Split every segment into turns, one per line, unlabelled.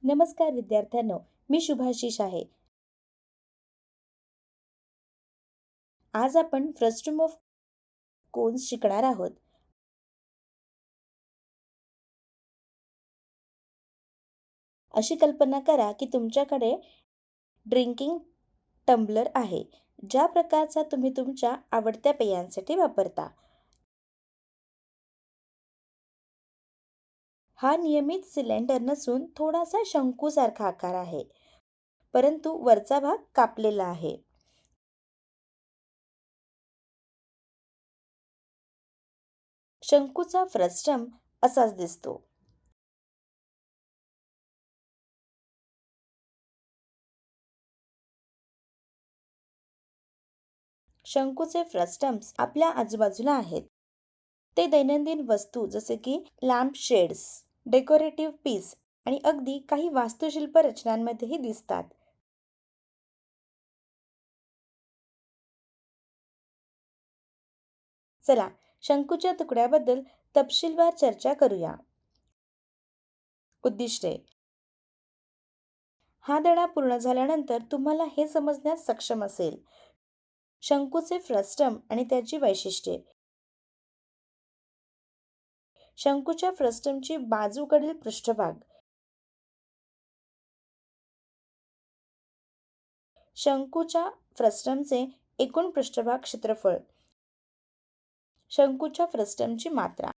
नमस्कार विद्यार्थ्यांनो, मी शुभाशिष आहे. आज आपण फ्रस्टम ऑफ कोन्स शिकणार आहोत. अशी कल्पना करा की तुमच्याकडे ड्रिंकिंग टंबलर आहे, ज्या प्रकारचा तुम्ही तुमच्या आवडत्या पेयांसाठी वापरता. हा नियमित सिलेंडर नसून थोडासा शंकूसारखा आकार आहे, परंतु वरचा भाग कापलेला आहे. शंकूचा फ्रस्टम असाच दिसतो. शंकूचे फ्रस्टम्स आपल्या आजूबाजूला आहेत. ते दैनंदिन वस्तू जसे की लॅम्प शेड्स, डेकोरेटिव्ह पीस आणि अगदी काही वास्तुशिल्प रचनांमध्येही दिसतात. चला, शंकूच्या तुकड्याबद्दल तपशीलवार चर्चा करूया. उद्दिष्टे. हा धडा पूर्ण झाल्यानंतर तुम्हाला हे समजण्यास सक्षम असेल. शंकूचे फ्रस्टम आणि त्याची वैशिष्ट्ये. शंकूच्या फ्रस्टमची बाजूकडील पृष्ठभाग. शंकूच्या फ्रस्टमचे एकूण पृष्ठभाग क्षेत्रफळ. शंकूच्या फ्रस्टमची मात्रा.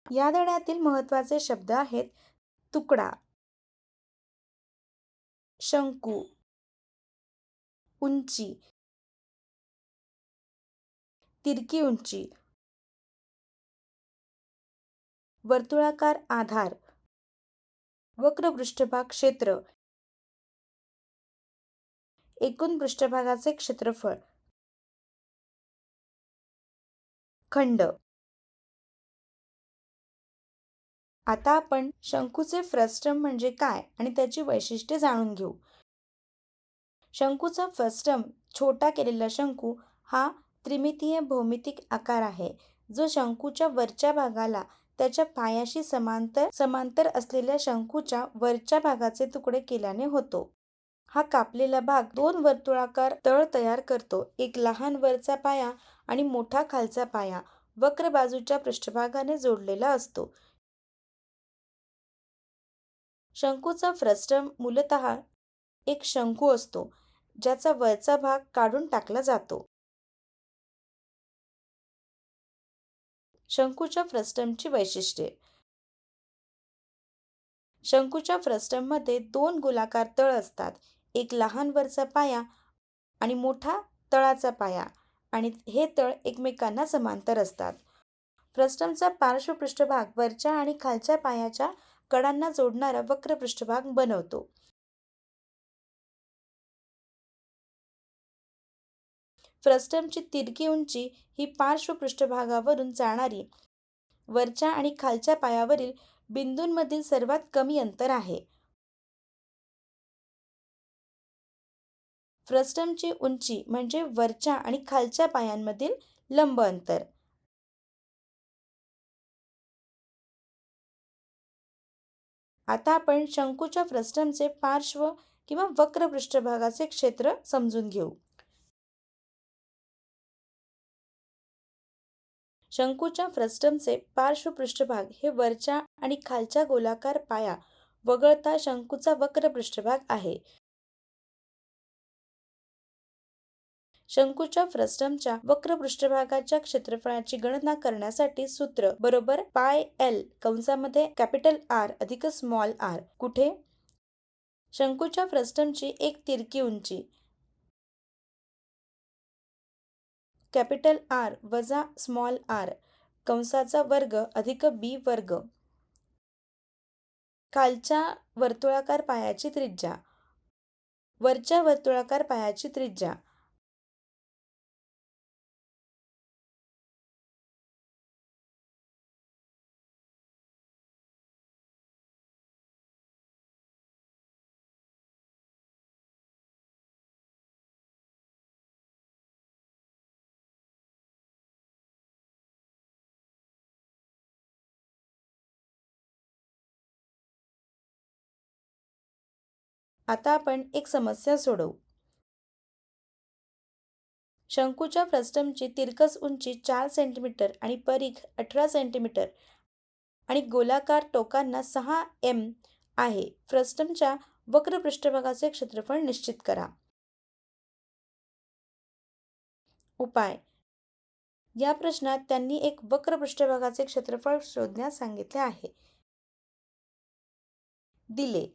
या धड्यातील महत्त्वाचे शब्द आहेत तुकडा, शंकू, उंची, तिरकी उंची, वर्तुळाकार आधार, वक्र पृष्ठभाग क्षेत्र, एकूण पृष्ठभागाचे क्षेत्रफळ, खंड. आता आपण शंकूचे फ्रस्टम म्हणजे काय आणि त्याची वैशिष्ट्ये जाणून घेऊ. शंकूचा फ्रस्टम, छोटा केलेला शंकू, हा त्रिमितीय भौमितिक आकार आहे, जो शंकूच्या वरच्या भागाला त्याच्या पायाशी समांतर असलेल्या शंकूच्या वरच्या भागाचे तुकडे केल्याने होतो. हा कापलेला भाग दोन वर्तुळाकार तळ तयार करतो. एक लहान वरचा पाया आणि मोठा खालचा पाया वक्र बाजूच्या पृष्ठभागाने जोडलेला असतो. शंकूचा फ्रस्टम मूलतः एक शंकू असतो, ज्याचा वरचा भाग काढून टाकला जातो. शंकूच्या फ्रस्टमची वैशिष्ट्ये. शंकूच्या फ्रस्टममध्ये दोन गोलाकार तळ असतात. एक लहान वरचा पाया आणि मोठा तळाचा पाया, आणि हे तळ एकमेकांना समांतर असतात. फ्रस्टमचा पार्श्व पृष्ठभाग वरच्या आणि खालच्या पायाच्या कडांना जोडणारा वक्र पृष्ठभाग बनवतो. फ्रस्टमची तिरकी उंची ही पार्श्व पृष्ठभागावरून जाणारी वरच्या आणि खालच्या पायावरील बिंदूंमधील सर्वात कमी अंतर आहे. फ्रस्टमची उंची म्हणजे वरच्या आणि खालच्या पायांमधील लंब अंतर. आता आपण शंकूच्या फ्रस्टमचे पार्श्व किंवा वक्र पृष्ठभागाचे क्षेत्र समजून घेऊ. शंकूच्या फ्रस्टमचे पार्श्व पृष्ठभाग हे वरच्या आणि खालच्या गोलाकार पाया वगळता शंकूचा वक्र पृष्ठभाग आहे. शंकूच्या फ्रस्टमच्या वक्र पृष्ठभागाच्या क्षेत्रफळाची गणना करण्यासाठी सूत्र बरोबर पाय एल कंसामध्ये कॅपिटल आर अधिक स्मॉल आर. कुठे? शंकूच्या फ्रस्टमची एक तिरकी उंची कॅपिटल आर वजा स्मॉल आर कंसाचा वर्ग अधिक बी वर्ग. खालच्या वर्तुळाकार पायाची त्रिज्या, वरच्या वर्तुळाकार पायाची त्रिज्या. आता आपण एक समस्या सोडवू. शंकूच्या फ्रस्टमची तिरकस उंची 4 सेंटीमीटर आणि परिघ 18 सेंटीमीटर आणि गोलाकार टोकांना 6 आहे. फ्रस्टमच्या वक्र पृष्ठभागाचे क्षेत्रफळ निश्चित करा. उपाय: या प्रश्नात त्यांनी एक वक्र पृष्ठभागाचे क्षेत्रफळ शोधण्यास सांगितले आहे. दिले.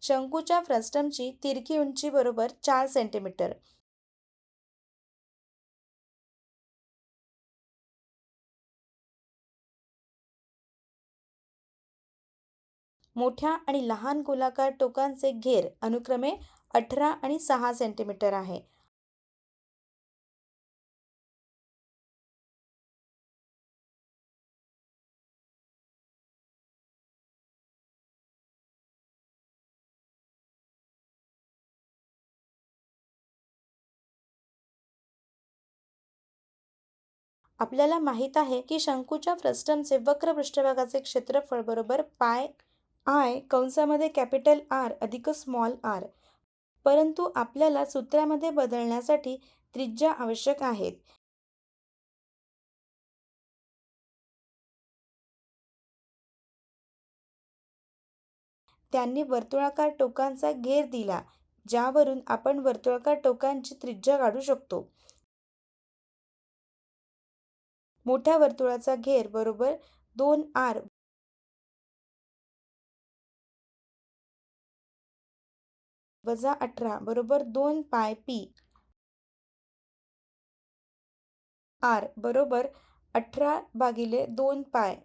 शंकूच्या फ्रस्टमची तिरकी उंची बरोबर 4 सेंटीमीटर. मोठ्या आणि लहान गोलाकार टोकांचे घेर अनुक्रमे 18 आणि 6 सेंटीमीटर आहे. आपल्याला माहित आहे की शंकूच्या फ्रस्टमचे वक्र पृष्ठभागाचे क्षेत्रफळ बरोबर पाय आय कंसामध्ये कॅपिटल आर अधिक स्मॉल आर. परंतु आपल्याला सूत्रामध्ये बदलण्यासाठी त्रिज्या आवश्यक आहेत. त्यांनी वर्तुळाकार टोकांचा घेर दिला, ज्यावरून आपण वर्तुळाकार टोकांची त्रिज्या काढू शकतो. मोठ्या वर्तुळाचा घेर बरोबर 2r वजा 18 बरोबर 2 पाय पी. आर बरोबर 18/2 पाय.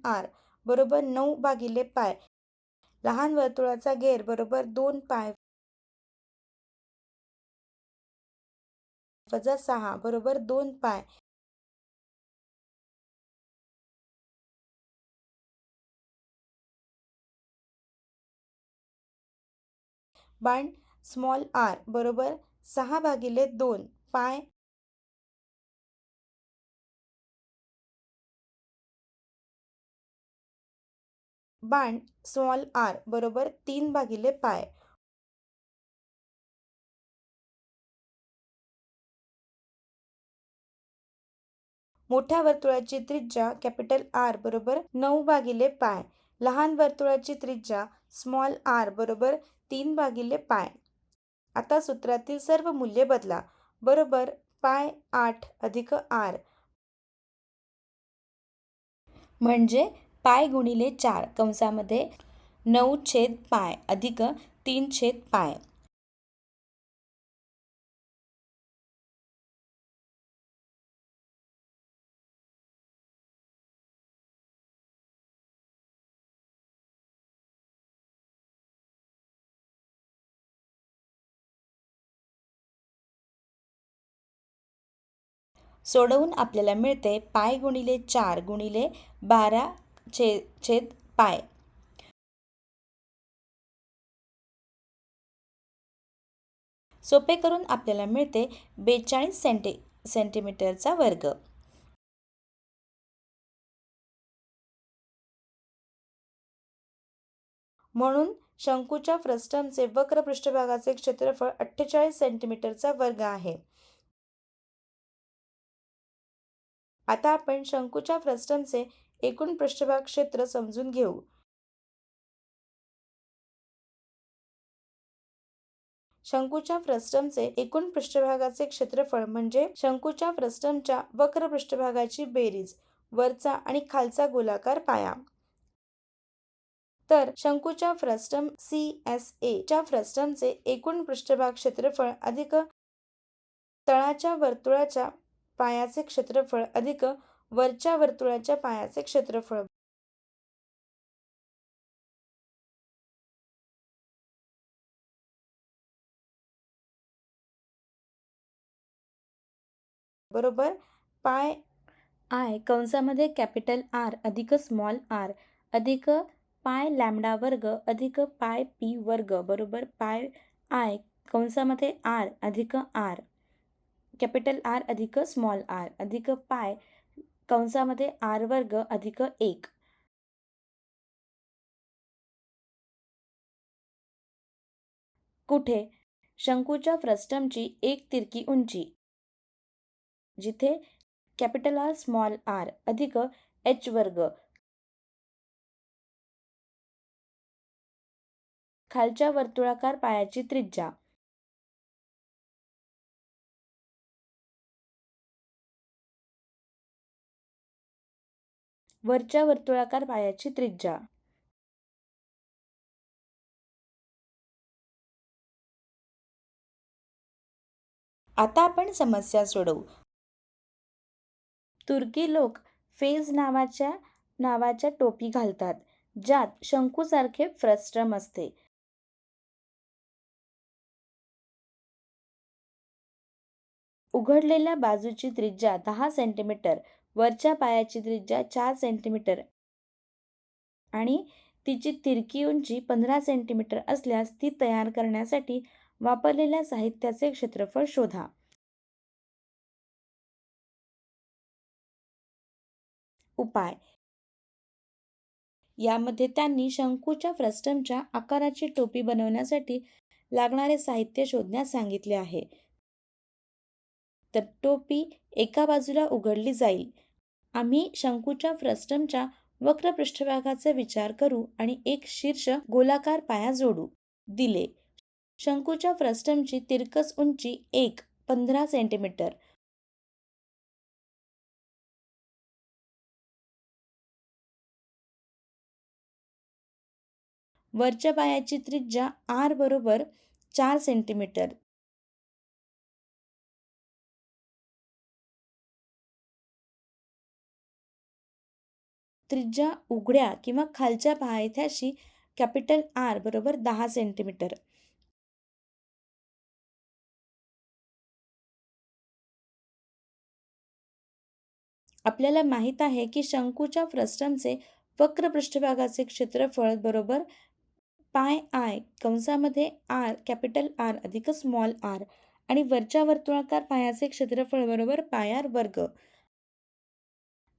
आर बरोबर 9/पाय. लहान वर्तुळाचा घेर बरोबर 2 पाय वजा 6 बरोबर 2 पाय. बाण स्मॉल आर बरोबर 6/2 पाय. बाण स्मॉल आर बरोबर 3/पाय. मोठ्या वर्तुळाची त्रिज्या कॅपिटल आर बरोबर 9/पाय. लहान वर्तुळाची त्रिज्या स्मॉल आर बरोबर 3/पाय. आता सूत्रातील सर्व मूल्ये बदला. बरोबर पाय 8 अधिक आर म्हणजे पाय गुणिले 4 कंसामध्ये 9/पाय अधिक 3/पाय. सोडवून आपल्याला मिळते पाय गुणिले 4 गुणिले 12/पाय. सोपे करून आपल्याला मिळते 42 सेंटीमीटरचा वर्ग. म्हणून शंकूच्या फ्रस्टमचे वक्र पृष्ठभागाचे क्षेत्रफळ 48 सेंटीमीटरचा वर्ग आहे. आता आपण शंकूच्या फ्रस्टमचे एकूण पृष्ठभाग क्षेत्र समजून घेऊ. शंकूच्या फ्रस्टमचे एकूण पृष्ठभागाचे क्षेत्रफळ म्हणजे शंकूच्या फ्रस्टमच्या वक्र पृष्ठभागाची बेरीज, वरचा आणि खालचा गोलाकार पाया. तर शंकूच्या फ्रस्टम CSA च्या फ्रस्टमचे एकूण पृष्ठभाग क्षेत्रफळ अधिक तळाच्या वर्तुळाच्या पायाचे क्षेत्रफळ अधिक वरच्या वर्तुळाच्या पायाचे क्षेत्रफळ बरोबर पाय आय कंसामध्ये कॅपिटल आर अधिक स्मॉल आर अधिक पाय लॅम्बडा वर्ग अधिक पाय पी वर्ग बरोबर पाय आय कंसामध्ये आर अधिक आर कॅपिटल आर अधिक स्मॉल आर अधिक पाय कंसामध्ये आर वर्ग अधिक 1. कुठे? शंकूच्या फ्रस्टमची एक तिरकी उंची, जिथे कॅपिटल आर स्मॉल आर अधिक एच वर्ग खालच्या वर्तुळाकार पायाची त्रिज्या, वरच्या वर्तुळाकार पायाची त्रिज्या. आता आपण समस्या सोडवू. तुर्की लोक फेज नावाच्या टोपी घालतात, ज्यात शंकूसारखे फ्रस्टम असते. उघडलेल्या बाजूची त्रिज्या 10 सेंटीमीटर, वरच्या पायाची त्रिज्या 4 सेंटीमीटर आणि तिची तिरकी उंची 15 सेंटीमीटर असल्यास ती तयार करण्यासाठी वापरलेल्या साहित्याचे क्षेत्रफळ शोधा. उपाय. यामध्ये त्यांनी शंकूच्या फ्रस्टमच्या आकाराची टोपी बनवण्यासाठी लागणारे साहित्य शोधण्यास सांगितले आहे. तर टोपी एका बाजूला उघडली जाईल. आम्ही शंकूच्या फ्रस्टमच्या वक्र पृष्ठभागाचा विचार करू आणि एक शीर्ष गोलाकार पाया जोडू. दिले. शंकूच्या फ्रस्टमची तिरकस उंची 15 सेंटीमीटर. वरच्या पायाची त्रिज्या आर बरोबर 4 सेंटीमीटर. त्रिज्या उघड्या किंवा खालच्या पायथ्याशी कॅपिटल आर बरोबर 10 सेंटीमीटर. आपल्याला माहित आहे की शंकूच्या फ्रस्टमचे वक्र पृष्ठभागाचे क्षेत्रफळ बरोबर पाय आय कंसामध्ये आर कॅपिटल आर अधिक स्मॉल आर आणि वरच्या वर्तुळाकार पायाचे क्षेत्रफळ बरोबर पाय आर वर्ग.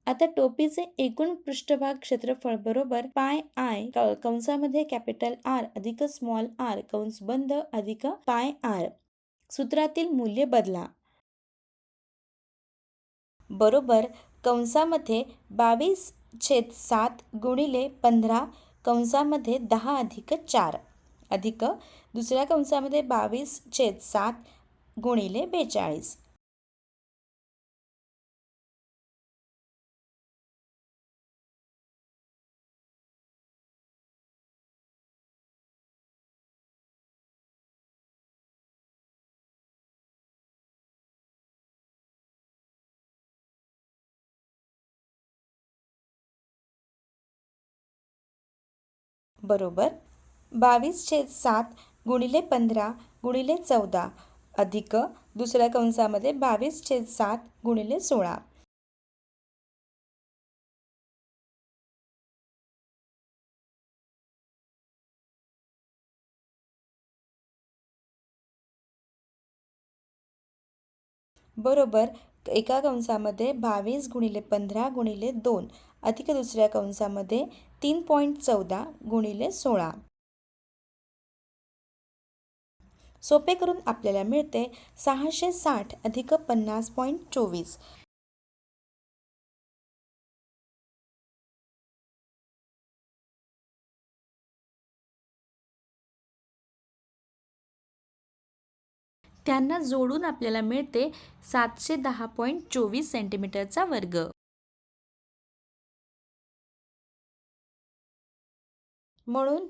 आता टोपीचे एकूण पृष्ठभाग क्षेत्रफळ बरोबर पाय आय कंसामध्ये कॅपिटल आर अधिक स्मॉल आर कंस बंद अधिक पाय आर. सूत्रातील मूल्य बदला. बरोबर कंसामध्ये 22/7 गुणिले 15 कंसामध्ये 10 अधिक 4 अधिक दुसऱ्या कंसामध्ये 22/7 गुणिले 42. बरोबर 22/7 गुणिले 15 गुणिले 14 अधिक दुसऱ्या कंसामध्ये 22/7 गुणिले 16. बरोबर एका कंसामध्ये 22 गुणिले 15 गुणिले 2 अधिक दुसऱ्या कंसामध्ये 3.14 गुणिले 16. सोपे करून आपल्याला मिळते 660 अधिक 50.24. त्यांना जोडून आपल्याला मिळते 710.24 सेंटीमीटरचा वर्ग. म्हणून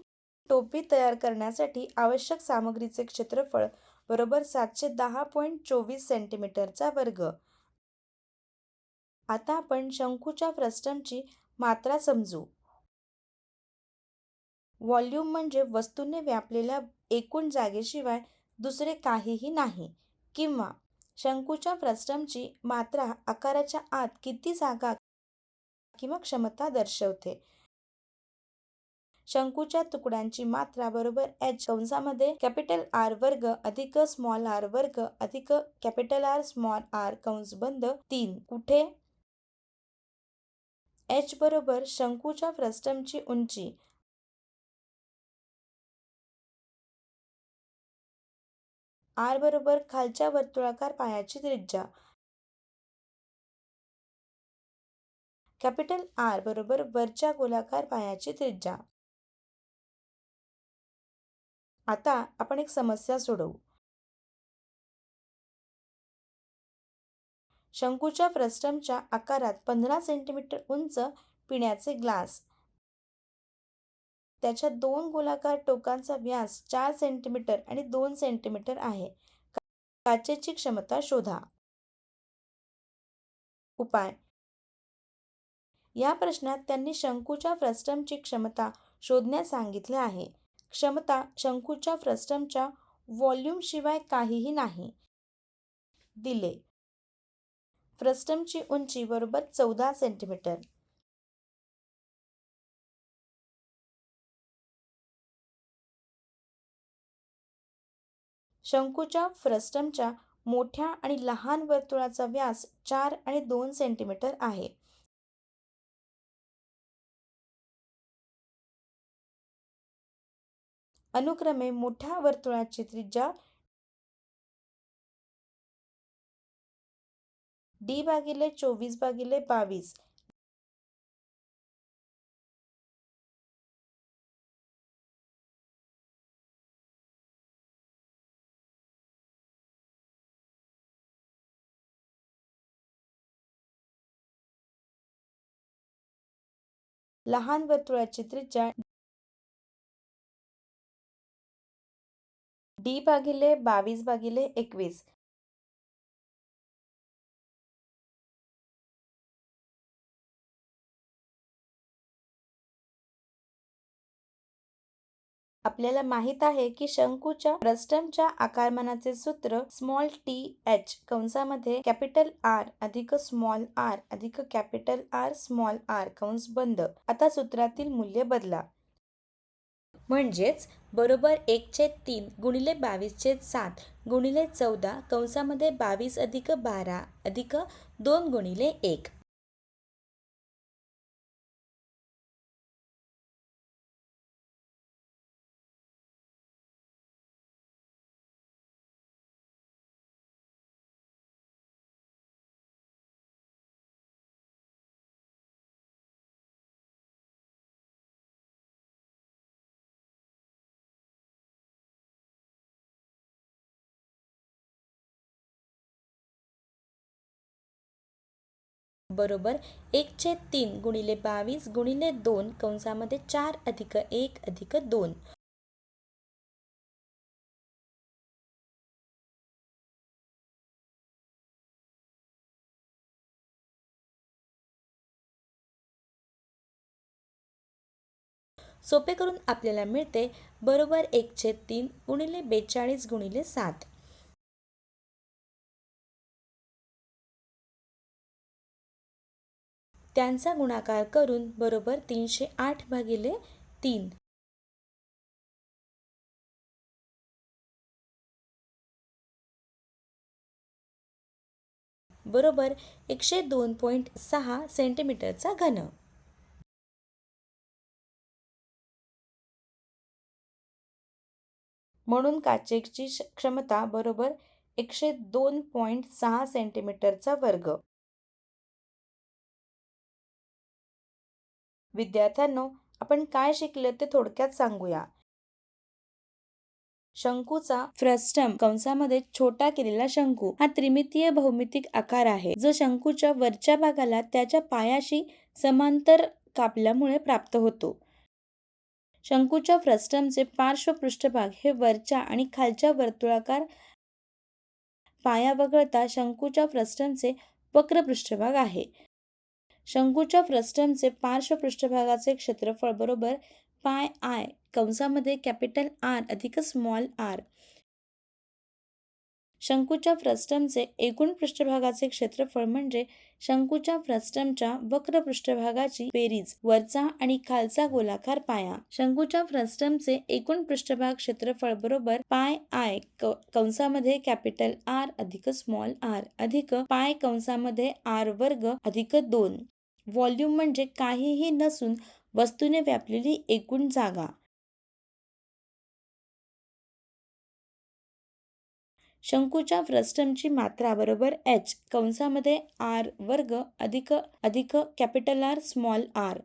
टोपी तयार करण्यासाठी आवश्यक सामग्रीचे क्षेत्रफळ बरोबर 710.24 सेंटीमीटरचा वर्ग. आता आपण शंकूच्या फ्रस्टमची मात्रा समजू. व्हॉल्यूम म्हणजे वस्तूने व्यापलेल्या एकूण जागेशिवाय दुसरे काहीही नाही, किंवा शंकूच्या फ्रस्टमची मात्रा आकाराच्या आत किती जागा किंवा क्षमता दर्शवते. शंकूच्या तुकड्यांची मात्रा बरोबर h कंसामध्ये कॅपिटल R वर्ग अधिक स्मॉल r वर्ग अधिक कॅपिटल R स्मॉल r कंस बंद 3. कुठे h बरोबर शंकूच्या फ्रस्टमची उंची, r बरोबर खालच्या वर्तुळाकार पायाची त्रिज्या, कॅपिटल R बरोबर वरच्या गोलाकार पायाची त्रिज्या. आता आपण एक समस्या सोडवू. शंकूच्या फ्रस्टमच्या आकारात 15 सेंटीमीटर उंच पिण्याचे ग्लास, त्याच्या दोन गोलाकार टोकांचा व्यास 4 सेंटीमीटर आणि 2 सेंटीमीटर आहे. काचेची क्षमता शोधा. उपाय. या प्रश्नात त्यांनी शंकूच्या फ्रस्टमची क्षमता शोधण्यास सांगितले आहे. क्षमता शंकूच्या फ्रस्टमच्या व्हॉल्यूमशिवाय काहीही नाही. दिले. फ्रस्टमची उंची बरोबर 14 सेंटीमीटर. शंकूच्या फ्रस्टमच्या मोठ्या आणि लहान वर्तुळाचा व्यास 4 आणि 2 सेंटीमीटर आहे. अनुक्रमे मोठ्या वर्तुळाची त्रिज्या d भागिले 24 भागिले 22, लहान वर्तुळाची त्रिज्या d भागिले 22 भागिले 21. आपल्याला माहित आहे की शंकूच्या फ्रस्टमच्या आकारमानाचे सूत्र स्मॉल टी एच कंसामध्ये कॅपिटल R अधिक स्मॉल r अधिक कॅपिटल R स्मॉल r कंस बंद. आता सूत्रातील मूल्य बदला. म्हणजेच बरोबर 1/3 गुणिले 22/7 गुणिले 14 कंसामध्ये 22 अधिक 12 अधिक 2 गुणिले 1. बरोबर 1/3 गुणिले 22 गुणिले 2 कंसामध्ये 4 अधिक 1 अधिक 2. सोपे करून आपल्याला मिळते बरोबर 1/3 गुणिले 42 गुणिले 7. त्यांचा गुणाकार करून बरोबर 308 भागिले 3. बरोबर 102.6 सेंटीमीटरचा घन. म्हणून काचेची क्षमता बरोबर 102.6 सेंटीमीटरचा वर्ग. विद्यार्थ्यांनो, आपण काय शिकले ते थोडक्यात सांगूया. शंकूचा फ्रस्टम कंसामध्ये छोटा केलेला शंकू हा त्रिमितीय भौमितिक आकार आहे, जो शंकूच्या वरच्या भागाला त्याच्या पायाशी समांतर कापल्यामुळे प्राप्त होतो. शंकूच्या फ्रस्टमचे पार्श्व पृष्ठभाग हे वरच्या आणि खालच्या वर्तुळाकार पाया वगळता शंकूच्या फ्रस्टमचे वक्र पृष्ठभाग आहे. शंकूच्या फ्रस्टमचे पार्श्व पृष्ठभागाचे क्षेत्रफळ बरोबर पाय आय कंसामध्ये कॅपिटल R अधिक स्मॉल r. शंकूच्या फ्रस्टमचे एकूण पृष्ठभागाचे क्षेत्रफळ म्हणजे शंकूच्या फ्रस्टमच्या वक्र पृष्ठभागाची बेरीज, वरचा आणि खालचा गोलाकार पाया. शंकूच्या फ्रस्टमचे एकूण पृष्ठभाग क्षेत्रफळ बरोबर पाय आय कंसामध्ये कॅपिटल आर अधिक स्मॉल आर अधिक पाय कंसामध्ये आर वर्ग अधिक 2. व्हॉल्यूम म्हणजे काहीही नसून वस्तूने व्यापलेली एकूण जागा. शंकूच्या फ्रस्टमची मात्रा बरोबर h कंसामध्ये आर वर्ग अधिक कॅपिटल आर स्मॉल आर